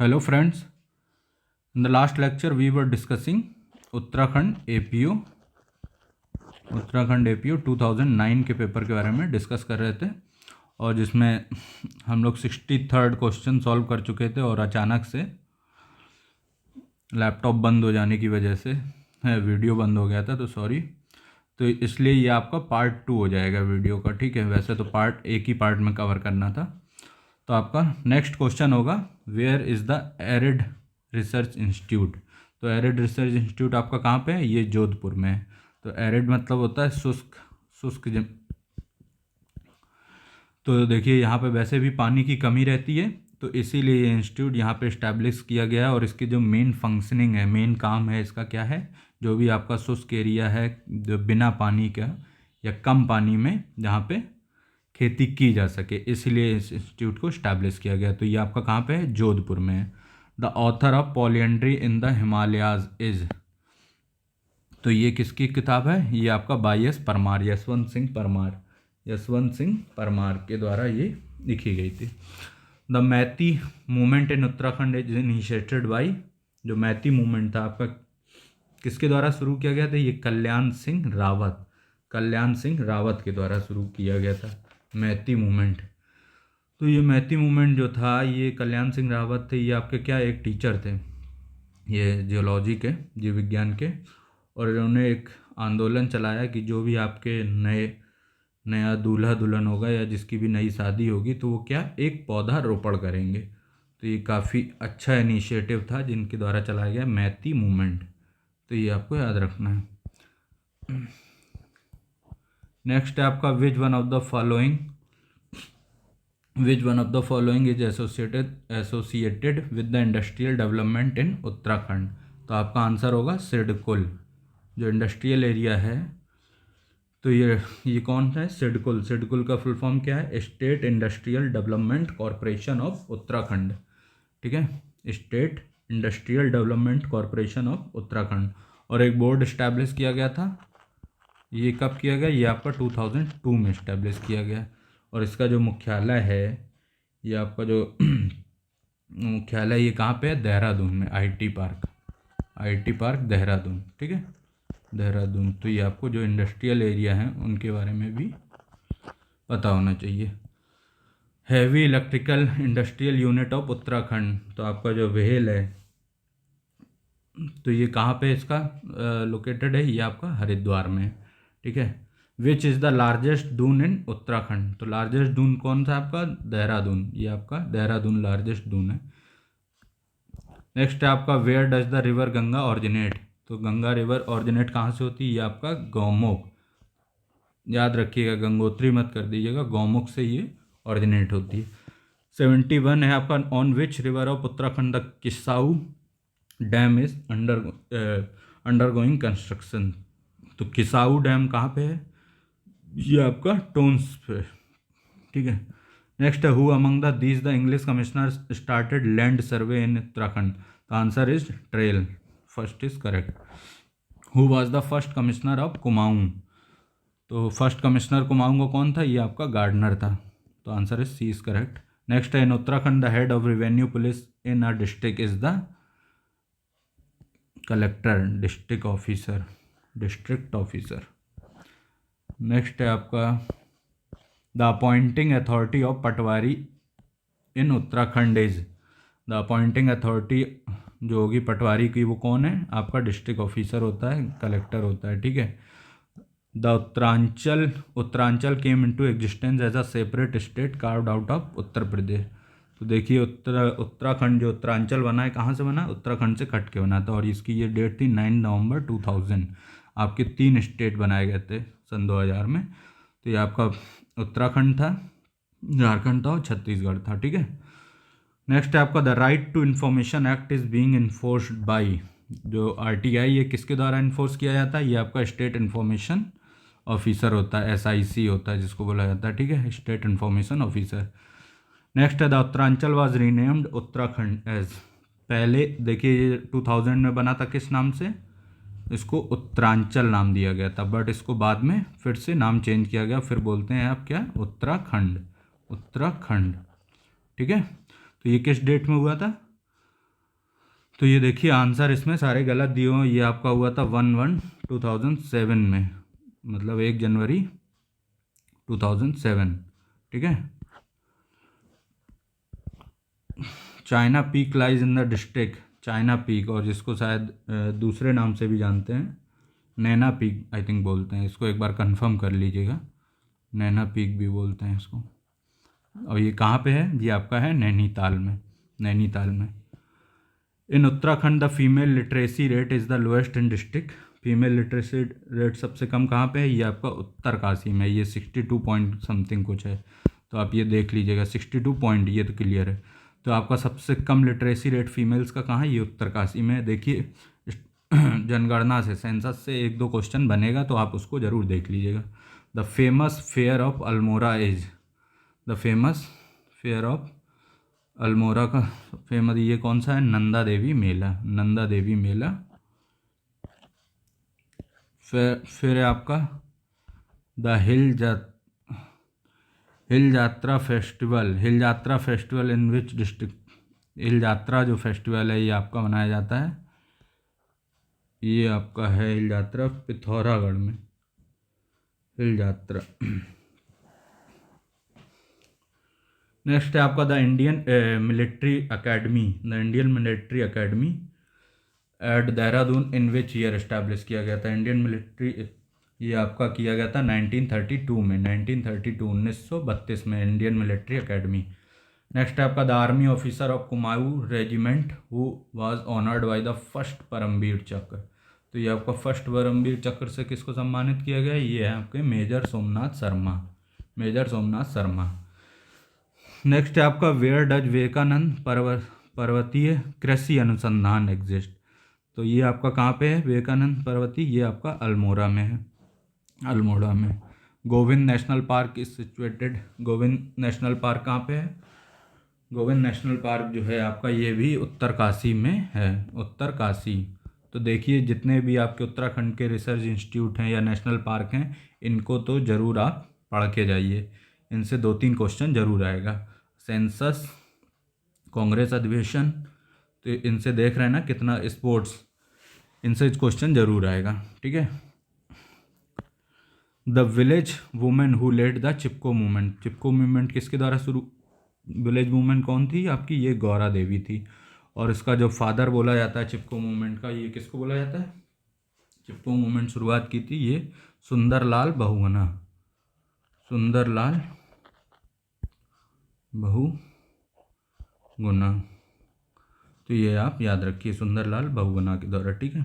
Hello friends, in the last lecture we were discussing Uttarakhand APO 2009 के paper के बारे में डिस्कस कर रहे थे और जिसमें हम लोग 63rd क्वेश्चन सॉल्व कर चुके थे और अचानक से लैपटॉप बंद हो जाने की वजह से वीडियो बंद हो गया था, तो सॉरी। तो इसलिए ये आपका पार्ट 2 हो जाएगा वीडियो का, ठीक है। वैसे तो पार्ट एक ही पार्ट में कवर करना था। तो आपका नेक्स्ट क्वेश्चन होगा, where is the arid research institute. तो एरिड रिसर्च इंस्टीट्यूट आपका कहाँ पे है? ये जोधपुर में है। तो एरिड मतलब होता है शुष्क तो देखिए यहाँ पे वैसे भी पानी की कमी रहती है, तो इसीलिए ये इंस्टीट्यूट यहाँ पे इस्टेब्लिश किया गया है। और इसकी जो मेन फंक्शनिंग है, मेन काम है इसका क्या है, जो भी आपका शुष्क एरिया है, जो बिना पानी का या कम पानी में जहाँ पे खेती की जा सके, इसलिए इस इंस्टीट्यूट को इस्टेब्लिश किया गया। तो ये आपका कहाँ पे है? जोधपुर में है। The author of polyandry in the Himalayas is. तो ये किसकी किताब है? ये आपका वाई एस परमार, यशवंत सिंह परमार के द्वारा ये लिखी गई थी। The Maiti movement in Uttarakhand is initiated by. जो मैती मूवमेंट था आपका किसके द्वारा शुरू किया गया था? ये कल्याण सिंह रावत के द्वारा शुरू किया गया था मैती मूवमेंट। तो ये मैती मूवमेंट जो था, ये कल्याण सिंह रावत थे, ये आपके क्या एक टीचर थे, ये जियोलॉजी के, जीव विज्ञान के। और इन्होंने एक आंदोलन चलाया कि जो भी आपके नया दूल्हा दुल्हन होगा या जिसकी भी नई शादी होगी, तो वो क्या एक पौधा रोपण करेंगे। तो ये काफ़ी अच्छा इनिशिएटिव था जिनके द्वारा चलाया गया मैती मूवमेंट। तो ये आपको याद रखना है। नेक्स्ट है आपका, which one of the following is associated with the industrial development in Uttarakhand. तो आपका आंसर होगा सिडकुल। जो इंडस्ट्रियल एरिया है, तो ये कौन सा है? सिडकुल का फुल फॉर्म क्या है? State industrial development corporation of Uttarakhand, ठीक है। State industrial development corporation of Uttarakhand. और एक बोर्ड इस्टेब्लिश किया गया था, ये कब किया गया? ये आपका 2002 में इस्टेब्लिश किया गया। और इसका जो मुख्यालय है, ये आपका जो मुख्यालय ये कहाँ पे है? देहरादून में, आईटी पार्क देहरादून, ठीक है, देहरादून। तो ये आपको जो इंडस्ट्रियल एरिया हैं उनके बारे में भी पता होना चाहिए। Heavy electrical industrial unit of Uttarakhand. तो आपका जो वेहेल है, तो ये कहाँ पे इसका लोकेटेड है? ये आपका हरिद्वार में, ठीक है। Which is the largest Doon in Uttarakhand. तो लार्जेस्ट दून कौन सा आपका? देहरादून। ये आपका देहरादून लार्जेस्ट दून है। नेक्स्ट है आपका, where does the river Ganga originate. तो गंगा रिवर ऑरिजिनेट कहाँ से होती है? ये आपका गौमुख, याद रखिएगा, गंगोत्री मत कर दीजिएगा, गौमुख से ये ऑरिजिनेट होती है। 71 है आपका, on which river of Uttarakhand the Kisau dam is undergoing construction. तो किसाऊ डैम कहाँ पे है? ये आपका टोन्स पे, ठीक है। नेक्स्ट है, who among these the English commissioner started land survey in Uttarakhand. The answer is trail, first is correct. Who was the first commissioner of Kumaon. तो फर्स्ट कमिश्नर कुमाऊं को कौन था? ये आपका गार्डनर था। तो answer is C is correct. Next है, in Uttarakhand the head of revenue police in a district is the collector, district officer. Next है आपका, the appointing authority of patwari in Uttarakhand is. The appointing authority जो होगी पटवारी की, वो कौन है? आपका डिस्ट्रिक्ट ऑफिसर होता है, कलेक्टर होता है, ठीक है। The Uttaranchal came into existence as a separate state carved out of Uttar Pradesh. तो देखिए उत्तराखंड जो उत्तरांचल बना है, कहाँ से बना? उत्तराखंड से कट के बना था। और इसकी ये डेट थी 9 नवंबर 2000। आपके 3 स्टेट बनाए गए थे सन 2000 में। तो ये आपका उत्तराखंड था, झारखंड था और छत्तीसगढ़ था, ठीक है। नेक्स्ट है आपका, the right to information act is being enforced by. जो आरटीआई ये किसके द्वारा इन्फोर्स किया जाता है? ये आपका स्टेट इन्फॉर्मेशन ऑफिसर होता है, एसआईसी होता है जिसको बोला जाता है, ठीक है, स्टेट इन्फॉर्मेशन ऑफिसर। नेक्स्ट है, the Uttaranchal was renamed Uttarakhand as. पहले देखिए ये 2000 में बना था, किस नाम से? इसको उत्तरांचल नाम दिया गया था, बट इसको बाद में फिर से नाम चेंज किया गया, फिर बोलते हैं आप क्या? उत्तराखंड, ठीक है। तो ये किस डेट में हुआ था? तो ये देखिए आंसर इसमें सारे गलत दिए हुए हैं। ये आपका हुआ था 1/1/2007 में, मतलब 1 जनवरी 2007। ठीक है। China peak lies in the district, China peak, और जिसको शायद दूसरे नाम से भी जानते हैं, नैना पीक आई थिंक बोलते हैं इसको, एक बार कंफर्म कर लीजिएगा। नैना पीक भी बोलते हैं इसको। और ये कहाँ पे है? ये आपका है नैनीताल में, नैनीताल में। In Uttarakhand the female literacy rate is the lowest in district, female literacy rate सबसे कम कहाँ पे है? ये आपका उत्तरकाशी में, ये 62 पॉइंट समथिंग कुछ है, तो आप ये देख लीजिएगा 62 पॉइंट, ये तो क्लियर है। तो आपका सबसे कम लिटरेसी रेट फीमेल्स का कहाँ है? ये उत्तरकाशी में। देखिए जनगणना से, सेंसस से 1-2 क्वेश्चन बनेगा तो आप उसको ज़रूर देख लीजिएगा। The famous fair of Almora is, the famous fair of Almora का फेमस ये कौन सा है? नंदा देवी मेला, नंदा देवी मेला। फिर है आपका द हिल यात्रा फेस्टिवल, हिल यात्रा फेस्टिवल इन विच डिस्ट्रिक्ट? हिल यात्रा जो फेस्टिवल है ये आपका मनाया जाता है, ये आपका है हिल यात्रा पिथौरागढ़ में, हिल यात्रा। नेक्स्ट है आपका the Indian military academy, the Indian military academy eight Dehradun in which year establish किया गया था? इंडियन मिलिट्री, ये आपका किया गया था 1932 में, 1932 में इंडियन मिलिट्री अकेडमी। नेक्स्ट है आपका the army officer of Kumaon regiment who was honoured by the first Paramvir Chakra. तो ये आपका फर्स्ट परमवीर चक्र से किसको सम्मानित किया गया? ये है आपके major Somnath Sharma, major Somnath Sharma. Next है आपका वेयर डज विवेकानंद पर्वतीय कृषि अनुसंधान एग्जिस्ट? तो ये आपका कहाँ पे है विवेकानंद पर्वती? ये आपका अल्मोड़ा में है, अल्मोड़ा में। Govind national park is situated, Govind national park कहाँ पे है? गोविंद नेशनल पार्क जो है आपका ये भी उत्तरकाशी में है, उत्तरकाशी। तो देखिए जितने भी आपके उत्तराखंड के रिसर्च इंस्टीट्यूट हैं या नेशनल पार्क हैं, इनको तो ज़रूर आप पढ़ के जाइए, इनसे 2-3 क्वेश्चन जरूर आएगा। सेंसस, कांग्रेस अधिवेशन, तो इनसे देख रहे हैं ना कितना, स्पोर्ट्स, इनसे क्वेश्चन जरूर आएगा। ठीक है। The village women who led the Chipko movement, Chipko movement किसके द्वारा शुरू, विलेज वुमेन कौन थी आपकी? ये गौरा देवी थी। और इसका जो फादर बोला जाता है चिपको मूवमेंट का, ये किसको बोला जाता है? चिपको मूवमेंट शुरुआत की थी ये सुंदरलाल बहुगुणा, सुंदरलाल बहुगुणा। तो ये आप याद रखिए, सुंदरलाल बहुगुणा के द्वारा। ठीक है।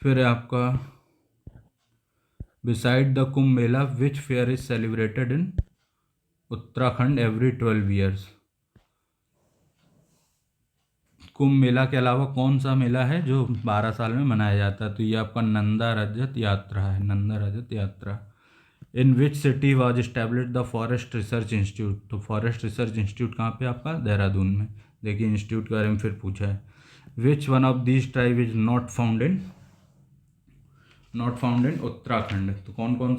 फिर है आपका beside the Kumbh Mela which fair is celebrated in Uttarakhand every 12 years? Kumbh Mela के अलावा कौन सा मेला है जो 12 साल में मनाया जाता है? तो ये आपका नंदा रजत यात्रा है, Nanda Rajat Yatra. In which city was establish the Forest Research institute? तो फॉरेस्ट रिसर्च इंस्टीट्यूट कहाँ पे आपका? देहरादून में। देखिए इंस्टीट्यूट के बारे में फिर पूछा है। Which one of these tribe is not found in Uttarakhand? तो कौन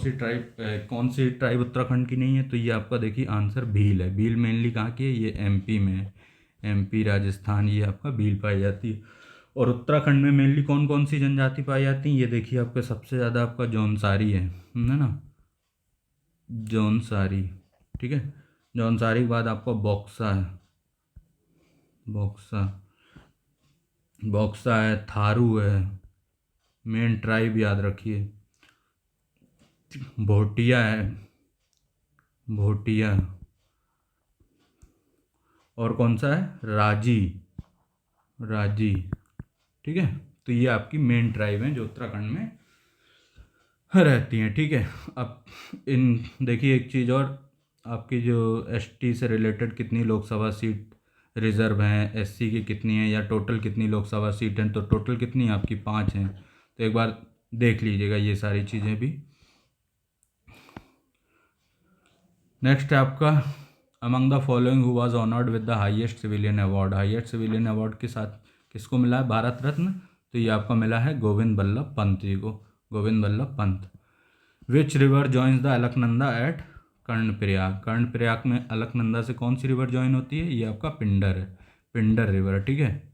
सी ट्राइब उत्तराखंड की नहीं है? तो ये आपका देखिए आंसर भील है। भील मेनली कहाँ की है? ये एमपी में है, एमपी राजस्थान, ये आपका भील पाई जाती है। और उत्तराखंड में मेनली कौन सी जनजाति पाई जाती है? ये देखिए आपका सबसे ज़्यादा आपका जौनसारी है ना, जौनसारी। ठीक है। जौनसारी के बाद आपका बॉक्सा है, बॉक्सा है, थारू है, मेन ट्राइब याद रखिए, भोटिया है, भोटिया, और कौन सा है? राजी। ठीक है। तो ये आपकी मेन ट्राइब हैं जो उत्तराखंड में रहती हैं। ठीक है। अब इन देखिए एक चीज़ और, आपकी जो एसटी से रिलेटेड कितनी लोकसभा सीट रिजर्व हैं, एससी की कितनी हैं, या टोटल कितनी लोकसभा सीट हैं? तो टोटल कितनी है आपकी? 5 हैं। तो एक बार देख लीजिएगा ये सारी चीज़ें भी। नेक्स्ट है आपका among the following who was honoured with the highest civilian award? Highest civilian award के साथ किसको मिला है भारत रत्न? तो ये आपका मिला है गोविंद बल्लभ पंत जी को, Govind Ballabh Pant. Which river joins the Alaknanda at Karnaprayag? Karnaprayag में अलकनंदा से कौन सी रिवर ज्वाइन होती है? ये आपका पिंडर है, पिंडर रिवर, ठीक है।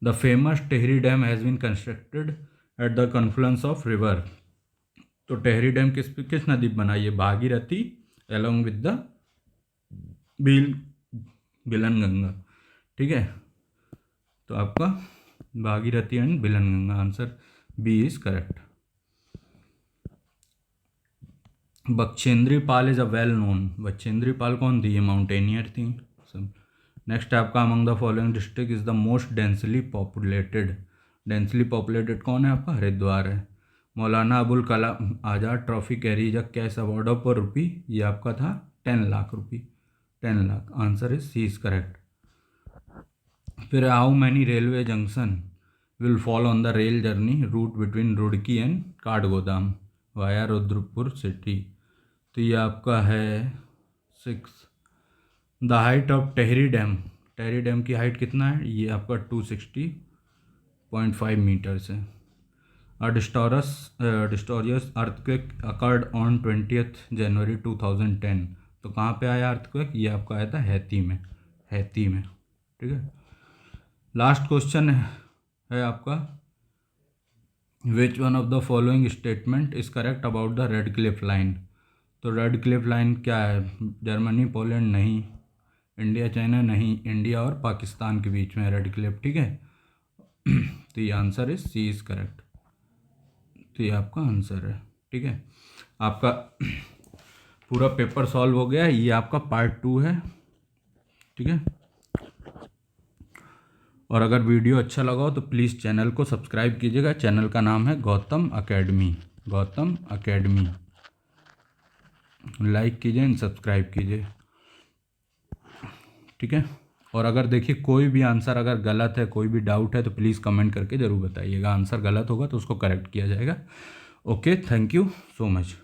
The famous Tehri dam has been constructed at the confluence of river. तो टेहरी डैम किस नदी पर बना, ये Bhagirathi along with the Bilanganga, ठीक है। तो आपका Bhagirathi and Bilanganga, answer B is correct. Bachendri Pal is a well known, Bachendri Pal कौन थी, ये माउंटेनियर थी सब। नेक्स्ट है आपका among the following district is the most densely populated कौन है आपका, हरिद्वार है। Maulana Abul Kalam Azad trophy carries a cash award of rupee, ये आपका था 10 lakh rupee, 10 lakh, answer is C is correct. फिर how many railway junction will fall on the rail journey route between Roorkee and Kathgodam via Rudrapur city, तो ये आपका है 6। The height of Tehri dam की height कितना है, ये आपका 260.5 मीटर्स है। Disastrous earthquake occurred on 20th January 2010, तो कहाँ पे आया अर्थक्वेक, ये आपका आया था हैती में, ठीक है। लास्ट क्वेश्चन है आपका, which one of the following statement is correct about the red Cliff line. तो रेड क्लिफ लाइन क्या है, जर्मनी पोलैंड नहीं, इंडिया चाइना नहीं, इंडिया और पाकिस्तान के बीच में रेड क्लिफ, ठीक है। तो ये answer is C is correct, तो ये आपका आंसर है, ठीक है। आपका पूरा पेपर सॉल्व हो गया, ये आपका पार्ट 2 है, ठीक है। और अगर वीडियो अच्छा लगा हो तो प्लीज़ चैनल को सब्सक्राइब कीजिएगा। चैनल का नाम है गौतम अकेडमी, लाइक कीजिए एंड सब्सक्राइब कीजिए, ठीक है। और अगर देखिए कोई भी आंसर अगर गलत है, कोई भी डाउट है, तो प्लीज़ कमेंट करके ज़रूर बताइएगा। आंसर गलत होगा तो उसको करेक्ट किया जाएगा। Okay, thank you so much.